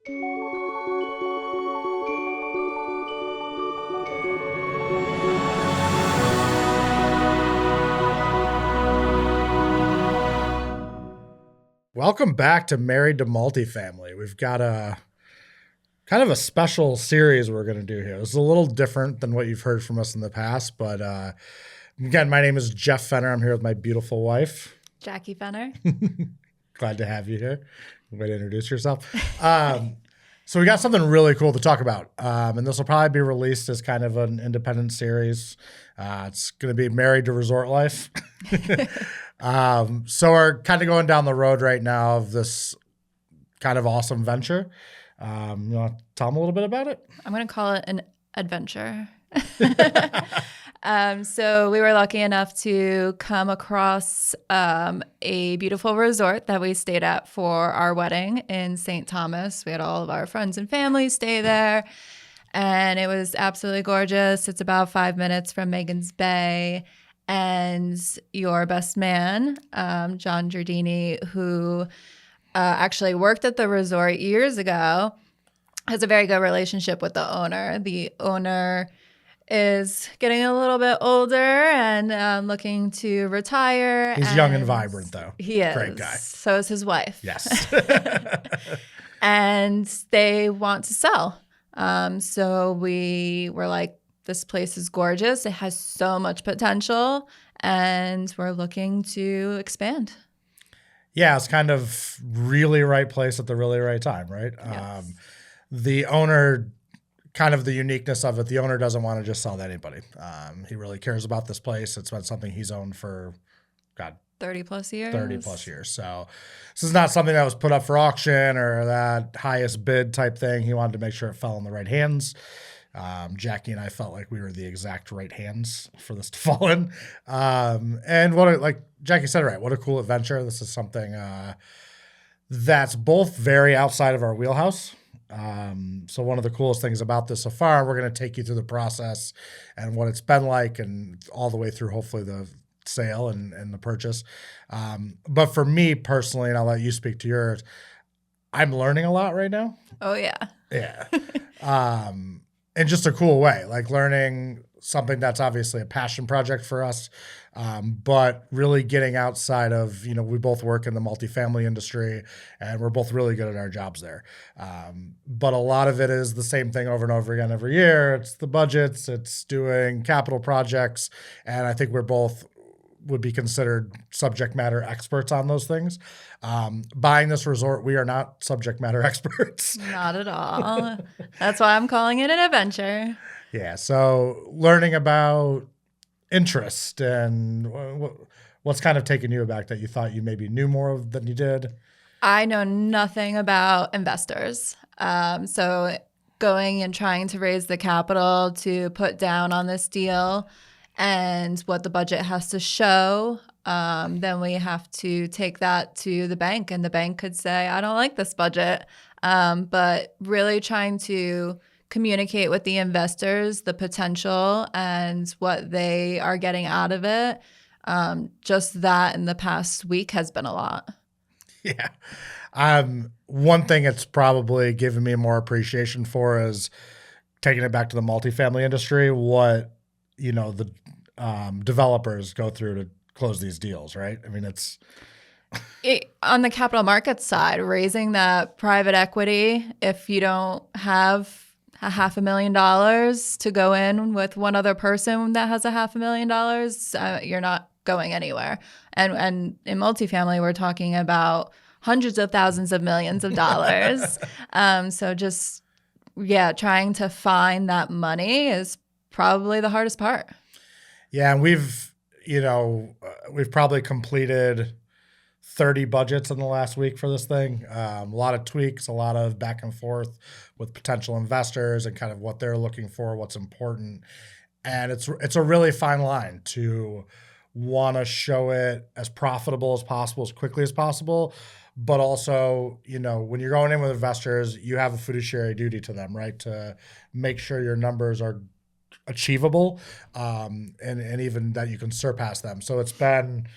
Welcome back to Married to Multifamily. We've got a kind of a special series we're going to do here. It's a little different than what you've heard from us in the past, but again, my name is Jeff Fenner. I'm here with my beautiful wife, Jackie Fenner. Glad to have you here. Way to introduce yourself. So we got something really cool to talk about, and this will probably be released as kind of an independent series. It's going to be Married to Resort Life. So we're kind of going down the road right now of this kind of awesome venture. You want to tell them a little bit about it? I'm going to call it an adventure. So we were lucky enough to come across a beautiful resort that we stayed at for our wedding in St. Thomas. We had all of our friends and family stay there, and it was absolutely gorgeous. It's about 5 minutes from Megan's Bay. And your best man, John Giardini, who actually worked at the resort years ago, has a very good relationship with the owner. The owner is getting a little bit older and looking to retire. He's young and vibrant, though. He is. Great guy. So is his wife. Yes. And they want to sell. So we were like, this place is gorgeous. It has so much potential, and we're looking to expand. Yeah, it's kind of really right place at the really right time, right? Yes. The owner, kind of the uniqueness of it, the owner doesn't want to just sell to anybody. He really cares about this place. It's been something he's owned for, 30 plus years. 30 plus years. So this is not something that was put up for auction or that highest bid type thing. He wanted to make sure it fell in the right hands. Jackie and I felt like we were the exact right hands for this to fall in. And like Jackie said, right, what a cool adventure. This is something that's both very outside of our wheelhouse. So one of the coolest things about this so far, we're going to take you through the process and what it's been like and all the way through hopefully the sale and the purchase. But for me personally, and I'll let you speak to yours, I'm learning a lot right now. Oh, yeah. Yeah. In just a cool way, like learning something that's obviously a passion project for us, but really getting outside of, we both work in the multifamily industry and we're both really good at our jobs there. But a lot of it is the same thing over and over again every year. It's the budgets, it's doing capital projects. And I think we're both would be considered subject matter experts on those things. Buying this resort, we are not subject matter experts. Not at all. That's why I'm calling it an adventure. Yeah. So learning about interest and what's kind of taken you aback that you thought you maybe knew more of than you did? I know nothing about investors. So going and trying to raise the capital to put down on this deal and what the budget has to show, then we have to take that to the bank, and the bank could say, I don't like this budget. But really trying to communicate with the investors the potential and what they are getting out of it. Just that in the past week has been a lot. Yeah. One thing it's probably given me more appreciation for is taking it back to the multifamily industry, what the developers go through to close these deals, right? I mean, on the capital markets side, raising that private equity, if you don't have $500,000 to go in with one other person that has $500,000, you're not going anywhere. And in multifamily, we're talking about hundreds of thousands of millions of dollars. So just, trying to find that money is probably the hardest part. Yeah, and we've probably completed 30 budgets in the last week for this thing. A lot of tweaks, a lot of back and forth with potential investors and kind of what they're looking for, what's important. And it's a really fine line to want to show it as profitable as possible, as quickly as possible. But also, when you're going in with investors, you have a fiduciary duty to them, right? To make sure your numbers are achievable, and even that you can surpass them. So it's been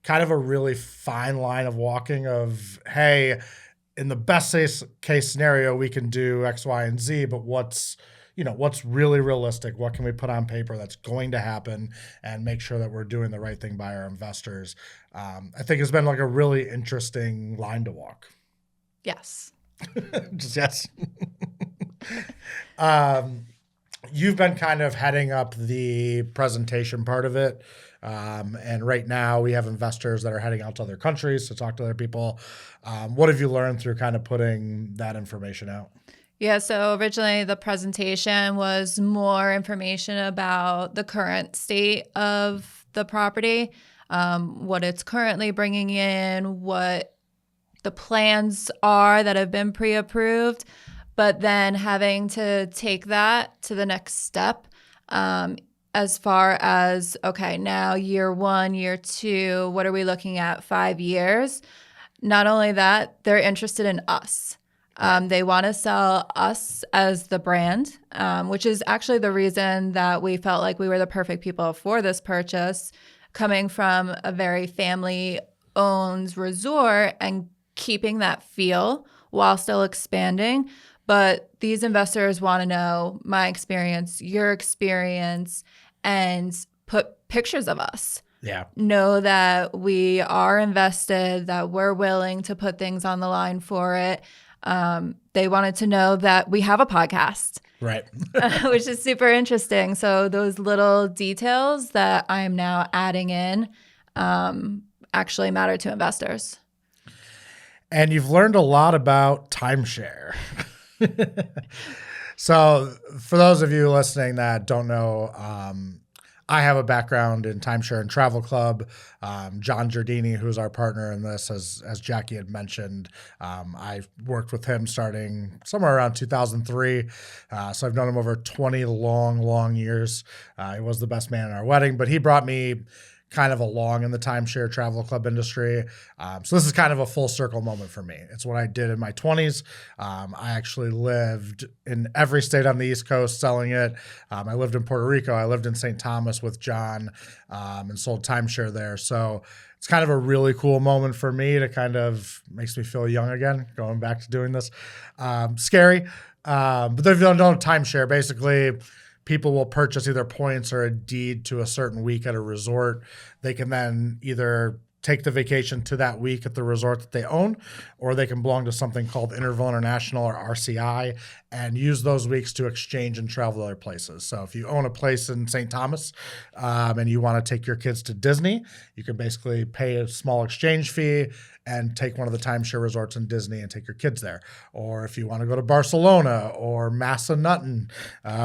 kind of a really fine line of walking of, hey, in the best case scenario, we can do X, Y, and Z, but what's really realistic? What can we put on paper that's going to happen and make sure that we're doing the right thing by our investors? I think it's been like a really interesting line to walk. Yes. Just yes. You've been kind of heading up the presentation part of it. And right now we have investors that are heading out to other countries to talk to other people. What have you learned through kind of putting that information out? Yeah, so originally the presentation was more information about the current state of the property, what it's currently bringing in, what the plans are that have been pre-approved, but then having to take that to the next step as far as, okay, now year 1, year 2, what are we looking at, 5 years? Not only that, they're interested in us. They want to sell us as the brand, which is actually the reason that we felt like we were the perfect people for this purchase, coming from a very family-owned resort and keeping that feel while still expanding. But these investors want to know my experience, your experience, and put pictures of us. Yeah. Know that we are invested, that we're willing to put things on the line for it. They wanted to know that we have a podcast, right? Which is super interesting. So those little details that I'm now adding in actually matter to investors. And you've learned a lot about timeshare. So for those of you listening that don't know, I have a background in timeshare and travel club. John Giardini, who's our partner in this, as Jackie had mentioned, I worked with him starting somewhere around 2003. So I've known him over 20 long years. He was the best man in our wedding, but he brought me kind of along in the timeshare travel club industry. So this is kind of a full circle moment for me. It's what I did in my 20s. I actually lived in every state on the East Coast selling it. I lived in Puerto Rico. I lived in St. Thomas with John and sold timeshare there. So it's kind of a really cool moment for me to kind of makes me feel young again, going back to doing this. Scary. But if you don't know timeshare, basically people will purchase either points or a deed to a certain week at a resort. They can then either take the vacation to that week at the resort that they own, or they can belong to something called Interval International or RCI and use those weeks to exchange and travel to other places. So if you own a place in St. Thomas and you want to take your kids to Disney, you can basically pay a small exchange fee and take one of the timeshare resorts in Disney and take your kids there. Or if you want to go to Barcelona or Massanutten,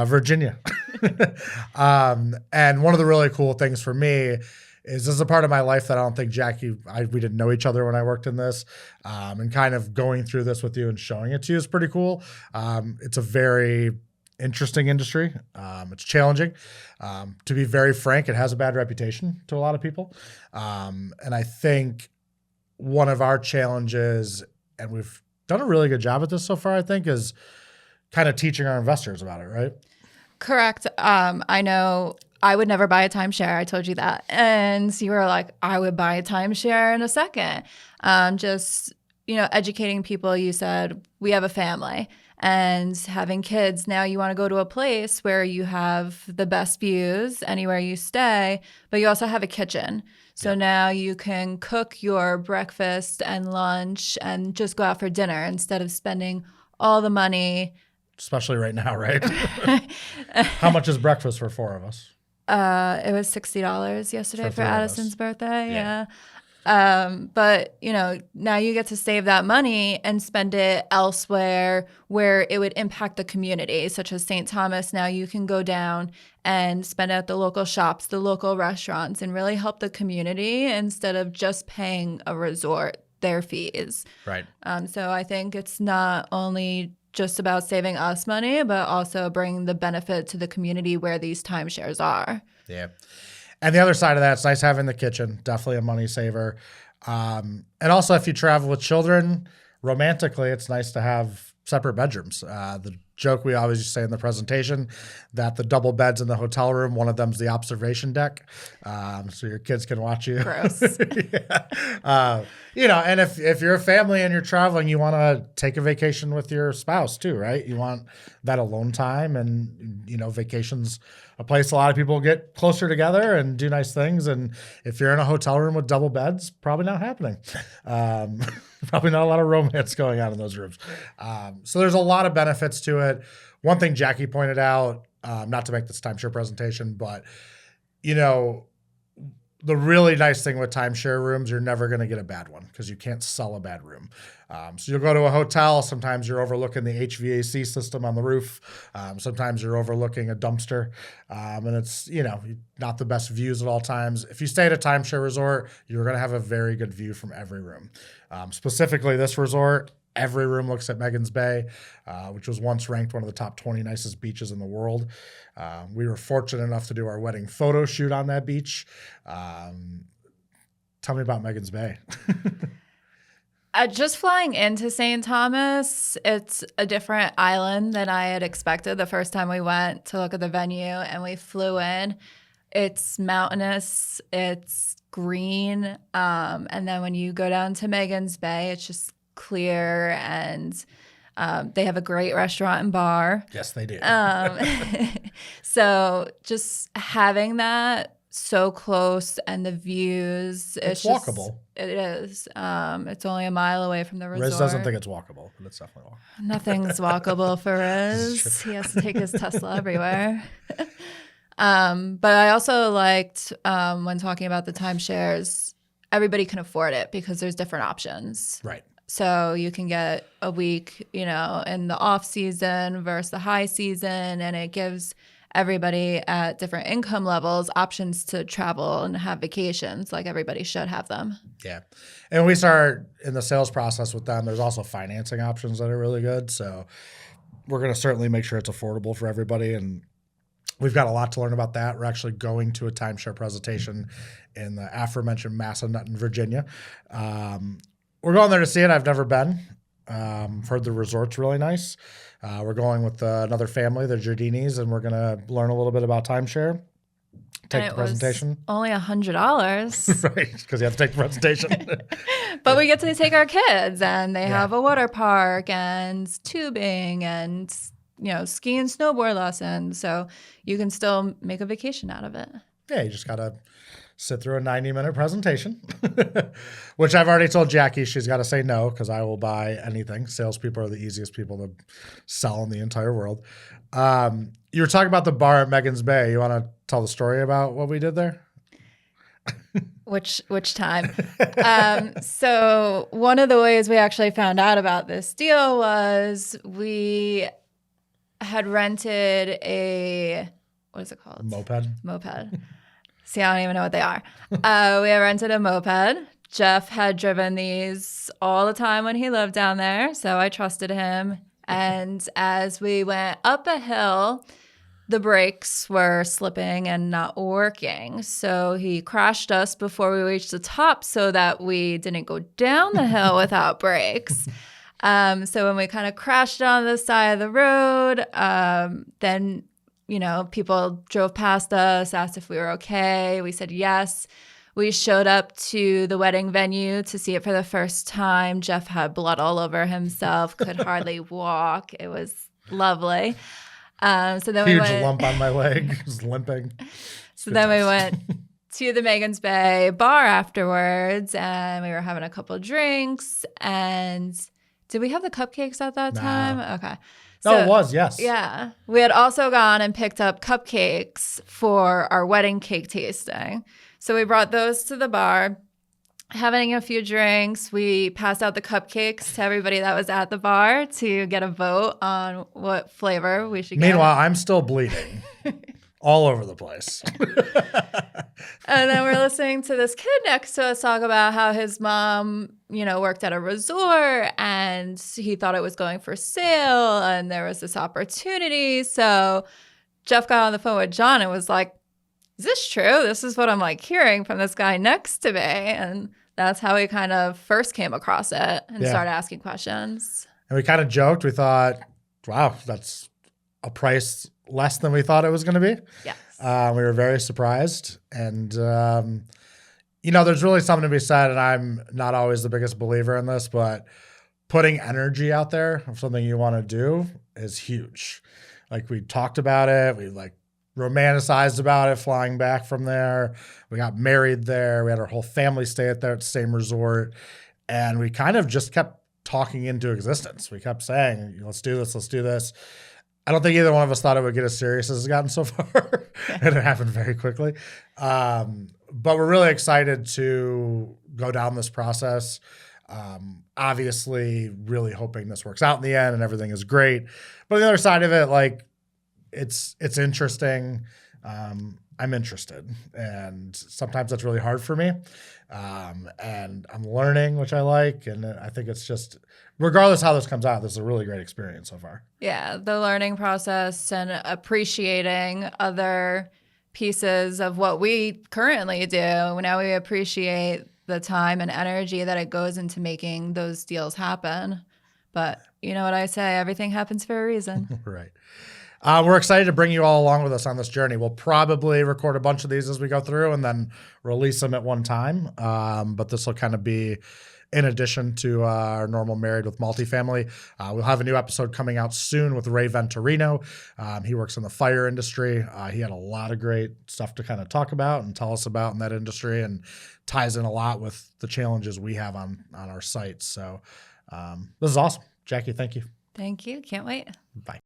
Virginia. And one of the really cool things for me is this is a part of my life that I don't think Jackie, we didn't know each other when I worked in this, and kind of going through this with you and showing it to you is pretty cool. It's a very interesting industry. It's challenging. To be very frank, it has a bad reputation to a lot of people. And I think one of our challenges, and we've done a really good job at this so far, I think, is kind of teaching our investors about it, right? Correct. I know I would never buy a timeshare. I told you that. And you were like, I would buy a timeshare in a second. Just, educating people. You said, we have a family and having kids. Now you want to go to a place where you have the best views anywhere you stay, but you also have a kitchen. So now you can cook your breakfast and lunch and just go out for dinner instead of spending all the money. Especially right now, right? How much is breakfast for 4 of us? It was $60 yesterday for Addison's birthday. Yeah. But now you get to save that money and spend it elsewhere where it would impact the community, such as St. Thomas. Now you can go down and spend it at the local shops, the local restaurants, and really help the community instead of just paying a resort their fees. Right. So I think it's not only just about saving us money, but also bringing the benefit to the community where these timeshares are. Yeah. And the other side of that, it's nice having the kitchen, definitely a money saver. And also if you travel with children, romantically, it's nice to have separate bedrooms. The joke we always used to say in the presentation that the double beds in the hotel room, one of them's the observation deck. So your kids can watch you. Gross. And if you're a family and you're traveling, you want to take a vacation with your spouse too, right? You want that alone time, and, vacation's a place a lot of people get closer together and do nice things. And if you're in a hotel room with double beds, probably not happening. Probably not a lot of romance going on in those rooms. So there's a lot of benefits to it. One thing Jackie pointed out, not to make this timeshare presentation, but, the really nice thing with timeshare rooms, you're never going to get a bad one because you can't sell a bad room. So you'll go to a hotel. Sometimes you're overlooking the HVAC system on the roof. Sometimes you're overlooking a dumpster. And it's, not the best views at all times. If you stay at a timeshare resort, you're going to have a very good view from every room. Specifically this resort, every room looks at Megan's Bay, which was once ranked one of the top 20 nicest beaches in the world. We were fortunate enough to do our wedding photo shoot on that beach. Tell me about Megan's Bay. Just flying into St. Thomas, it's a different island than I had expected the first time we went to look at the venue, and we flew in. It's mountainous, it's green, and then when you go down to Megan's Bay, it's just clear, and they have a great restaurant and bar. Yes, they do. So just having that so close, and the views, it's walkable. It is. It's only a mile away from the resort. Riz doesn't think it's walkable, but it's definitely walkable. Nothing's walkable for Riz. He has to take his Tesla everywhere. But I also liked, when talking about the timeshares, everybody can afford it because there's different options. Right. So you can get a week, in the off season versus the high season, and it gives everybody at different income levels options to travel and have vacations. Like, everybody should have them. Yeah. And we start in the sales process with them. There's also financing options that are really good. So we're going to certainly make sure it's affordable for everybody. And we've got a lot to learn about that. We're actually going to a timeshare presentation in the aforementioned Massanutten, Virginia. We're going there to see it. I've never been. Heard the resort's really nice. We're going with another family, the Giardinis, and we're going to learn a little bit about timeshare. Take the presentation. Only $100. Right, because you have to take the presentation. But we get to take our kids, and they have a water park and tubing and ski and snowboard lessons. So you can still make a vacation out of it. Yeah, you just got to sit through a 90-minute presentation, which I've already told Jackie she's got to say no because I will buy anything. Salespeople are the easiest people to sell in the entire world. You were talking about the bar at Megan's Bay. You want to tell the story about what we did there? Which time? So one of the ways we actually found out about this deal was we had rented what is it called? Moped. See, I don't even know what they are. We had rented a moped. Jeff had driven these all the time when he lived down there, so I trusted him. And as we went up a hill, the brakes were slipping and not working. So he crashed us before we reached the top so that we didn't go down the hill without brakes. So when we kind of crashed on the side of the road, then people drove past us, asked if we were okay. We said yes. We showed up to the wedding venue to see it for the first time. Jeff had blood all over himself, could hardly walk. It was lovely. So then Huge lump on my leg, was limping. So then we went to the Megan's Bay bar afterwards, and we were having a couple of drinks. And did we have the cupcakes at that time? Okay. So, it was, yes. Yeah. We had also gone and picked up cupcakes for our wedding cake tasting. So we brought those to the bar, having a few drinks. We passed out the cupcakes to everybody that was at the bar to get a vote on what flavor we should get. Meanwhile, I'm still bleeding all over the place. And then we're listening to this kid next to us talk about how his mom, worked at a resort and he thought it was going for sale and there was this opportunity. So Jeff got on the phone with John and was like, is this true? This is what I'm hearing from this guy next to me. And that's how we kind of first came across it and started asking questions. And we kind of joked. We thought, wow, that's a price less than we thought it was going to be. Yes. We were very surprised. And, there's really something to be said. And I'm not always the biggest believer in this, but putting energy out there of something you want to do is huge. Like we talked about it. We like romanticized about it, flying back from there. We got married there. We had our whole family stay at the same resort. And we kind of just kept talking into existence. We kept saying, let's do this. Let's do this. I don't think either one of us thought it would get as serious as it's gotten so far. And it happened very quickly. But we're really excited to go down this process. Obviously, really hoping this works out in the end and everything is great. But on the other side of it, like, it's interesting. I'm interested. And sometimes that's really hard for me. And I'm learning, which I like. And I think it's just, regardless how this comes out, this is a really great experience so far. Yeah, the learning process and appreciating other pieces of what we currently do. Now we appreciate the time and energy that it goes into making those deals happen. But you know what I say, everything happens for a reason. Right. We're excited to bring you all along with us on this journey. We'll probably record a bunch of these as we go through and then release them at one time. But this will kind of be in addition to our normal Married with Multifamily. We'll have a new episode coming out soon with Ray Venturino. He works in the fire industry. He had a lot of great stuff to kind of talk about and tell us about in that industry, and ties in a lot with the challenges we have on our sites. So this is awesome. Jackie, thank you. Thank you. Can't wait. Bye.